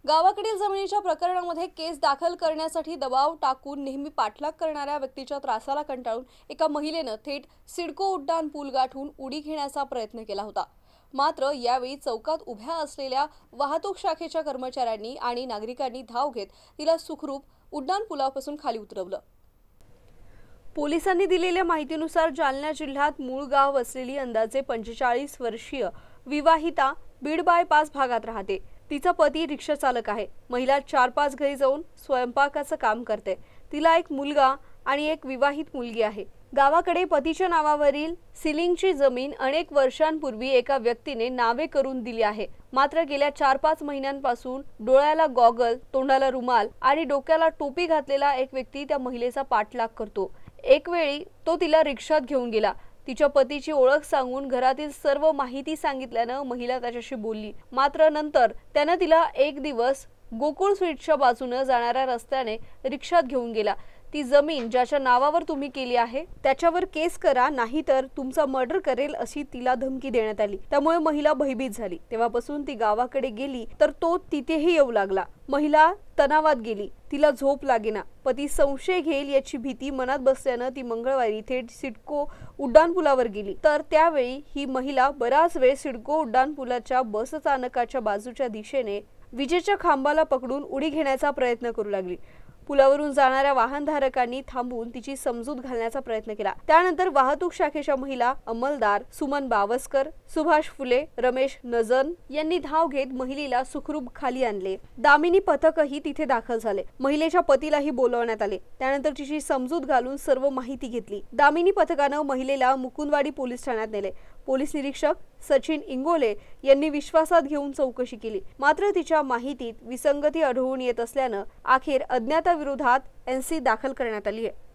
गावाकडील जमिनीच्या प्रकरणामध्ये केस दाखल करण्यासाठी दबाव टाकून नेहमी पाठलाग करणाऱ्या व्यक्तीच्या त्रासाला कंटाळून एका महिलेनं थेट सिडको उड्डाण पूल गाठून उडी घेण्याचा प्रयत्न केला होता। मात्र यावेळी चौकात उभ्या असलेल्या वाहतूक शाखेच्या कर्मचाऱ्यांनी आणि नागरिकांनी धाव घेत तिला सुखरूप उड्डाण पुलापासून खाली उतरवलं। पोलिसांनी दिलेल्या माहितीनुसार जालना जिल्ह्यात मूळ गाव असलेली अंदाजे 45 वर्षीय विवाहिता बीड बायपास भागात राहते। तिचा पती रिक्षा चालक आहे। महिला 4-5 घरी जाऊन स्वयंपाकाचं काम करते। तिला एक मुलगा आणि एक विवाहित मुलगी आहे। गावाकडे पतीच्या नावावरील सिलिंगची जमीन अनेक वर्षांपूर्वी एका व्यक्तीने नावे करून दिली आहे। मात्र गेल्या 4-5 महिन्यांपासून डोळ्याला गॉगल, तोंडाला रुमाल आणि डोक्याला टोपी घातलेला एक व्यक्ती त्या महिलेचा पाठलाग करतो। एक वेळी तो तिला रिक्षात घेऊन गेला। तिच्या पतीची ओळख सांगून घरातील सर्व माहिती सांगितल्यानं महिला त्याच्याशी बोलली। मात्र नंतर त्याने तिला एक दिवस गोकुळ स्वीटच्या बाजूने जाणाऱ्या रस्त्याने रिक्षात घेऊन गेला। ती जमीन ज्याच्या नावावर तुम्ही केली आहे त्याच्यावर केस करा, नाहीतर तुमचा मर्डर करेल अशी तिला धमकी देण्यात आली। त्यामुळे महिला भयभीत झाली। तेव्हापासून ती गावाकडे गेली तर तो तिथेही येऊ लागला। महिला तणावात गेली, तिला झोप लागेना। पती संशय घेईल याची भीती मनात बसल्यानं ती मंगळवारी थेट सिडको उड्डाणपुलावर गेली। तर त्यावेळी ही महिला बराच वेळ सिडको उड्डाणपुलाच्या बस स्थानकाच्या बाजूच्या दिशेने विजेच्या खांबाला पकडून उडी घेण्याचा प्रयत्न करू लागली। पुलावरून जाणाऱ्या वाहनधारकांनी थांबून तिची समजूत घालण्याचा प्रयत्न केला। त्यानंतर वाहतूक शाखेच्या महिला अंमलदार सुमन बावस्कर, सुभाष फुले, रमेश नजन यांनी धाव घेत महिलेला सुखरूप खाली आणले। दामिनी पथकही तिथे दाखल झाले। महिलेच्या पतीलाही बोलवण्यात आले। त्यानंतर तिची समजूत घालून सर्व माहिती घेतली। दामिनी पथकानं महिलेला मुकुंदवाडी पोलीस ठाण्यात नेले। पोलीस निरीक्षक सचिन इंगोले यांनी विश्वासात घेऊन चौकशी केली। मात्र तिच्या माहितीत विसंगती आढळून येत असल्यानं अखेर अज्ञाताविरोधात NC दाखल करण्यात आली आहे।